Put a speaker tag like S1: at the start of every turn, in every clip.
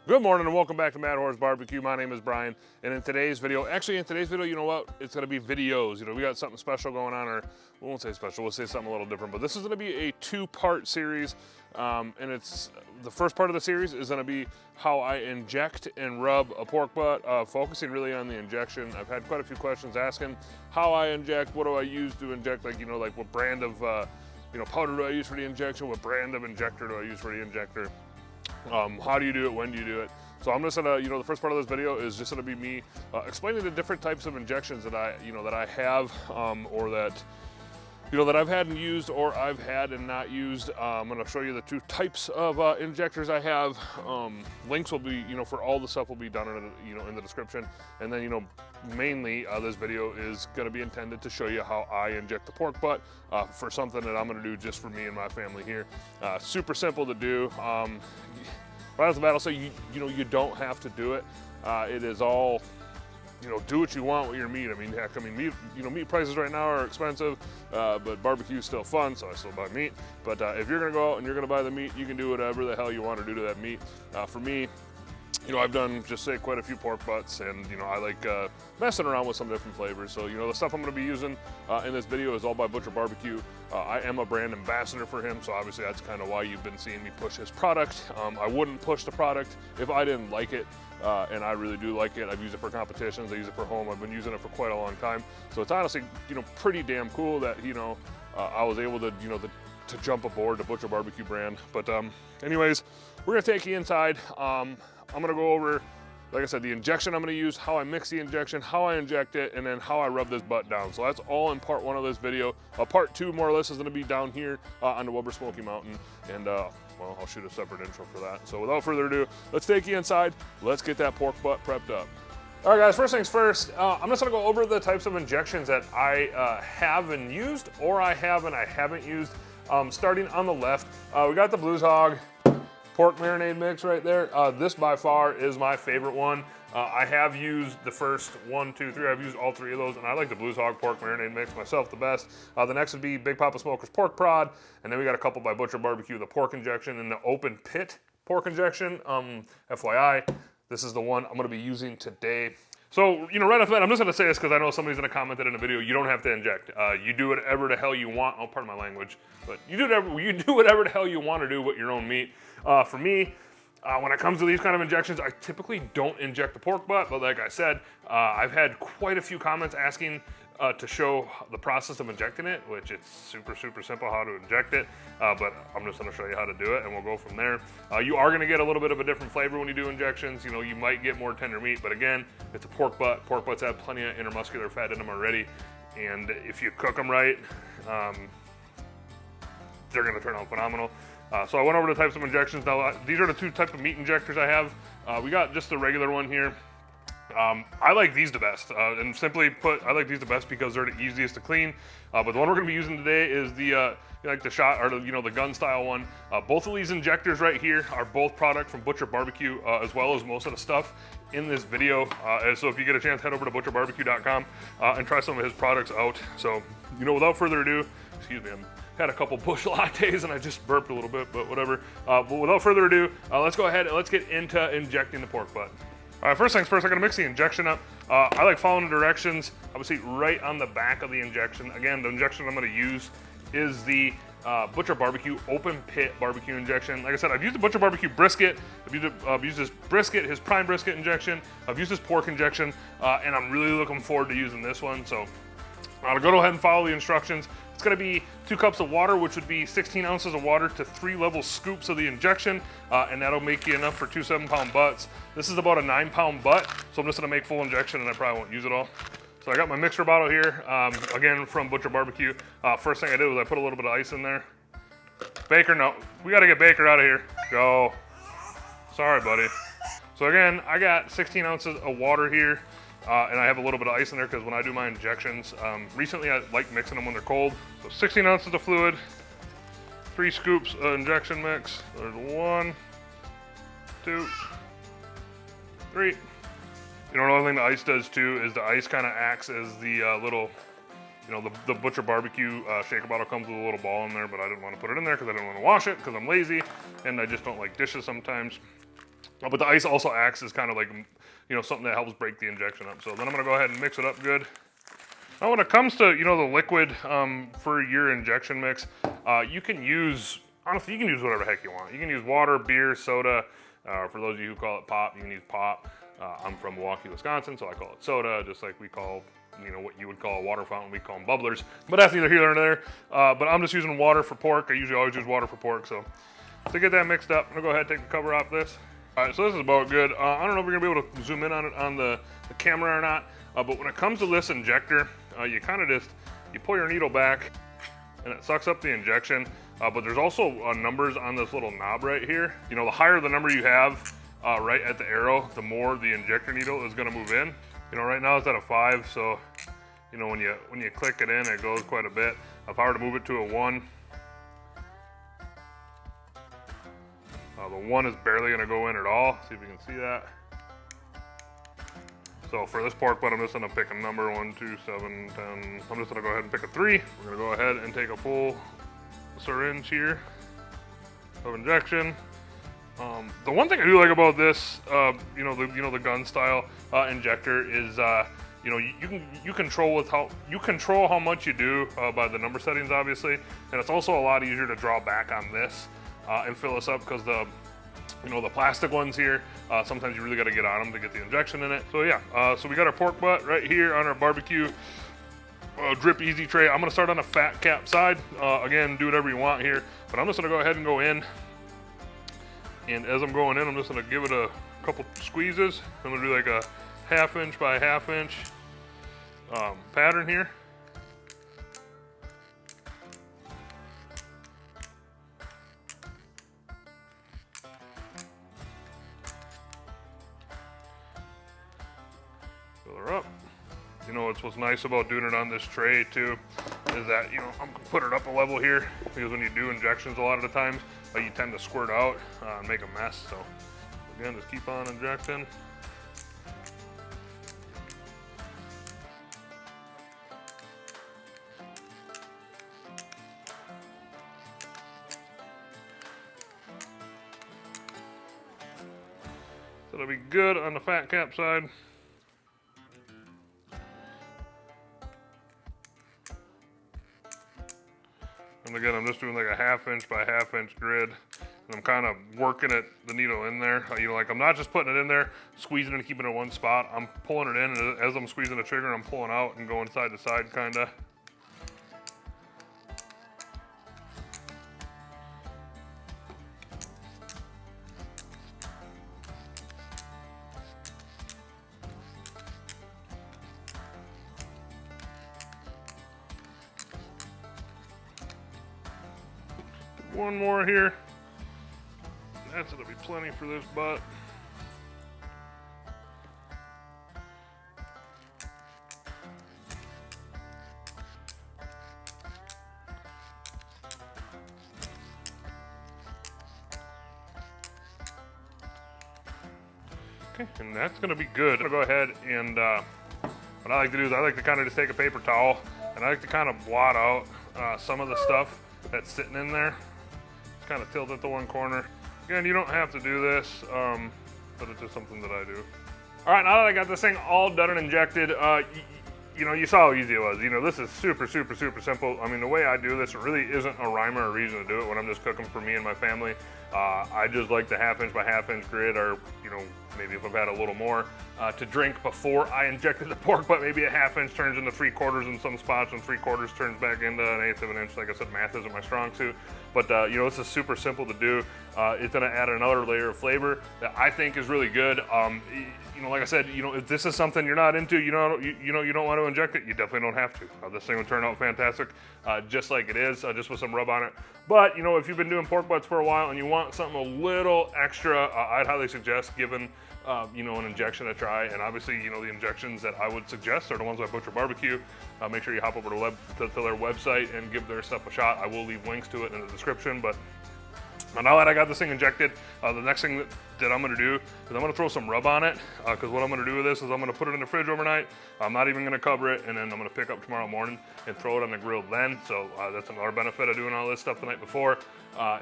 S1: Good morning and welcome back to Mad Horse Barbecue. My name is Brian, and in today's video, you know what? It's gonna be videos. You know, we got something special going on, or we won't say special, we'll say something a little different, but this is gonna be a two-part series, and it's, the first part of the series is gonna be how I inject and rub a pork butt, focusing really on the injection. I've had quite a few questions asking how I inject, what do I use to inject, like, you know, like what brand of, powder do I use for the injection, what brand of injector do I use for the injector? How do you do it? When do you do it? So I'm just gonna, the first part of this video is just gonna be me explaining the different types of injections that I have, or that I've had and used, or I've had and not used. I'm gonna show you the two types of injectors I have. Links will be, for all the stuff will be down in the description. And then, mainly this video is gonna be intended to show you how I inject the pork butt for something that I'm gonna do just for me and my family here. Super simple to do. Right off the bat, I'll say, you don't have to do it. It is all, do what you want with your meat. I mean, heck, meat prices right now are expensive, but barbecue is still fun, so I still buy meat. But if you're gonna go out and you're gonna buy the meat, you can do whatever the hell you want to do to that meat. For me, I've done, quite a few pork butts, and, I like messing around with some different flavors. So, the stuff I'm gonna be using in this video is all by Butcher Barbecue. I am a brand ambassador for him, so obviously that's kind of why you've been seeing me push his product. I wouldn't push the product if I didn't like it, and I really do like it. I've used it for competitions, I use it for home, I've been using it for quite a long time. So it's honestly, pretty damn cool that, I was able to, to jump aboard the Butcher Barbecue brand. But anyways, we're gonna take you inside. I'm gonna go over, like I said, the injection I'm gonna use, how I mix the injection, how I inject it, and then how I rub this butt down. So that's all in part one of this video. Part two, more or less, is gonna be down here on the Weber Smoky Mountain. And well, I'll shoot a separate intro for that. So without further ado, let's take you inside. Let's get that pork butt prepped up. All right, guys, first things first, I'm just gonna go over the types of injections that I have and used, or I have and I haven't used. Starting on the left, we got the Blues Hog pork marinade mix right there. This by far is my favorite one. I have used the first 1, 2, 3. I've used all three of those, and I like the Blues Hog pork marinade mix myself the best. The next would be Big Papa Smoker's pork prod, and then we got a couple by Butcher Barbecue, the pork injection and the open pit pork injection. FYI, this is the one I'm gonna be using today. So, right off the bat, I'm just gonna say this because I know somebody's gonna comment it in a video. You don't have to inject. You do whatever the hell you want. Oh, pardon my language, but you do whatever the hell you want to do with your own meat. For me, when it comes to these kind of injections, I typically don't inject the pork butt, but like I said, I've had quite a few comments asking to show the process of injecting it, which it's super, super simple how to inject it, but I'm just gonna show you how to do it, and we'll go from there. You are gonna get a little bit of a different flavor when you do injections. You might get more tender meat, but again, it's a pork butt. Pork butts have plenty of intermuscular fat in them already, and if you cook them right, they're gonna turn out phenomenal. So I went over the types of injections. Now, these are the two types of meat injectors I have. We got just the regular one here. I like these the best, and simply put, I like these the best because they're the easiest to clean. But the one we're gonna be using today is the like the shot, or the gun style one. Both of these injectors right here are both product from Butcher Barbecue, as well as most of the stuff in this video. And so if you get a chance, head over to butcherbarbecue.com and try some of his products out. So, without further ado, excuse me, had a couple bush lattes and I just burped a little bit, but whatever. But without further ado, let's go ahead and let's get into injecting the pork butt. All right, first things first, I'm gonna mix the injection up. I like following the directions, obviously right on the back of the injection. Again, the injection I'm gonna use is the Butcher Barbecue open pit barbecue injection. Like I said, I've used the Butcher Barbecue brisket. I've used his brisket, his prime brisket injection. I've used his pork injection, and I'm really looking forward to using this one. So I'll go ahead and follow the instructions. It's gonna be 2 cups of water, which would be 16 ounces of water to 3 level scoops of the injection, and that'll make you enough for 2 7-pound butts. This is about a 9-pound butt, so I'm just gonna make full injection and I probably won't use it all. So I got my mixer bottle here, again from Butcher Barbecue. First thing I did was I put a little bit of ice in there. Baker, no, we gotta get Baker out of here. Go. Sorry, buddy. So again, I got 16 ounces of water here. And I have a little bit of ice in there because when I do my injections, recently I like mixing them when they're cold. So 16 ounces of fluid, 3 scoops of injection mix. There's 1, 2, 3. Another thing the ice does too is the ice kind of acts as the little, the Butcher Barbecue shaker bottle comes with a little ball in there, but I didn't want to put it in there because I didn't want to wash it because I'm lazy and I just don't like dishes sometimes. But the ice also acts as kind of like, you know, something that helps break the injection up. So then I'm gonna go ahead and mix it up good. Now when it comes to, you know, the liquid for your injection mix, you can use, honestly, you can use whatever the heck you want. You can use water, beer, soda. For those of you who call it pop, you can use pop. I'm from Milwaukee, Wisconsin, so I call it soda, just like we call, you know, what you would call a water fountain, we call them bubblers. But that's neither here nor there. But I'm just using water for pork. I usually always use water for pork. So to get that mixed up, I'm gonna go ahead and take the cover off this. All right, so this is about good. I don't know if we're gonna be able to zoom in on it on the camera or not, but when it comes to this injector, you kind of just, you pull your needle back and it sucks up the injection. But there's also numbers on this little knob right here. You know, the higher the number you have right at the arrow, the more the injector needle is gonna move in. You know, right now it's at a 5, so, you know, when you click it in, it goes quite a bit. If I were to move it to a 1, the 1 is barely gonna go in at all. See if you can see that. So for this pork butt, I'm just gonna pick a number, 1, 2, 7, 10. I'm just gonna go ahead and pick a 3. We're gonna go ahead and take a full syringe here of injection. The one thing I do like about this, you know, the gun style injector is, you know, you control how much you do by the number settings, obviously, and it's also a lot easier to draw back on this and fill this up because the, you know, the plastic ones here, sometimes you really got to get on them to get the injection in it. So yeah, so we got our pork butt right here on our barbecue drip easy tray. I'm gonna start on the fat cap side. Again, do whatever you want here, but I'm just gonna go ahead and go in. And as I'm going in, I'm just gonna give it a couple squeezes. I'm gonna do like a 1/2 inch by 1/2 inch pattern here. Fill her up. You know, what's nice about doing it on this tray too is that, you know, I'm gonna put it up a level here because when you do injections a lot of the times, you tend to squirt out and make a mess. So again, just keep on injecting. So it'll be good on the fat cap side. And again, I'm just doing like a 1/2 inch by 1/2 inch grid. And I'm kind of working the needle in there. You know, like I'm not just putting it in there, squeezing it and keeping it in one spot. I'm pulling it in, and as I'm squeezing the trigger, I'm pulling out and going side to side kind of. One more here. That's gonna be plenty for this butt. Okay, and that's gonna be good. I'm gonna go ahead and what I like to do is I like to kind of just take a paper towel and I like to kind of blot out some of the stuff that's sitting in there. Just kind of tilt it to one corner. Again, you don't have to do this, but it's just something that I do. All right, now that I got this thing all done and injected, you know, you saw how easy it was. You know, this is super, super, super simple. I mean, the way I do this, it really isn't a rhyme or a reason to do it when I'm just cooking for me and my family. I just like the 1/2 inch by 1/2 inch grid, or, you know, maybe if I've had a little more to drink before I injected the pork, but maybe a 1/2 inch turns into 3/4 in some spots, and 3/4 turns back into an 1/8 of an inch. Like I said, math isn't my strong suit, but you know, this is super simple to do. It's gonna add another layer of flavor that I think is really good. You know, like I said, you know, if this is something you're not into, you don't want to inject it, you definitely don't have to. This thing will turn out fantastic, just like it is, just with some rub on it. But you know, if you've been doing pork butts for a while and you want something a little extra, I'd highly suggest giving you know, an injection a try. And obviously, you know, the injections that I would suggest are the ones by Butcher Barbecue. Make sure you hop over to their website and give their stuff a shot. I will leave links to it in the description. But now that I got this thing injected, the next thing that I'm gonna do is I'm gonna throw some rub on it, because what I'm gonna do with this is I'm gonna put it in the fridge overnight. I'm not even gonna cover it, and then I'm gonna pick up tomorrow morning and throw it on the grill then. So that's another benefit of doing all this stuff the night before,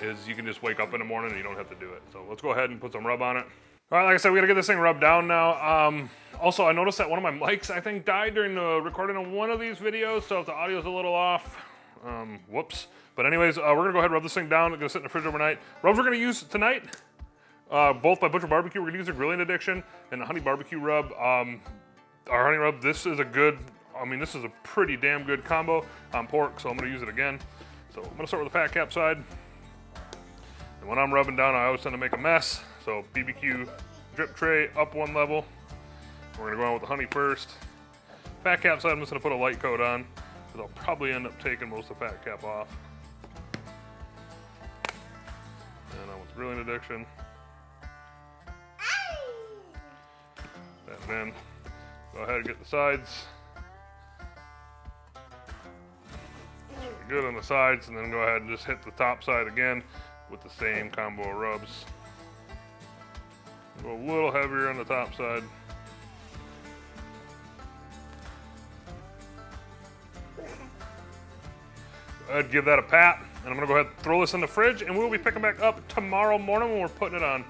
S1: is you can just wake up in the morning and you don't have to do it. So let's go ahead and put some rub on it. All right, like I said, we gotta get this thing rubbed down now. Also, I noticed that one of my mics, I think, died during the recording of one of these videos, so if the audio's a little off, whoops. But anyways, we're gonna go ahead and rub this thing down. It's gonna sit in the fridge overnight. Rubs we're gonna use tonight, both by Butcher Barbecue. We're gonna use the Grilling Addiction and the Honey Barbecue Rub. Our Honey Rub, this is a good, I mean, this is a pretty damn good combo on pork, so I'm gonna use it again. So I'm gonna start with the fat cap side. And when I'm rubbing down, I always tend to make a mess. So BBQ drip tray up one level. We're gonna go on with the honey first. Fat cap side, I'm just gonna put a light coat on, because I'll probably end up taking most of the fat cap off. And on with Grilling Addiction. And then go ahead and get the sides. Good on the sides, and then go ahead and just hit the top side again with the same combo of rubs. Go a little heavier on the top side. Go ahead, give that a pat, and I'm gonna go ahead and throw this in the fridge, and we'll be picking back up tomorrow morning when we're putting it on.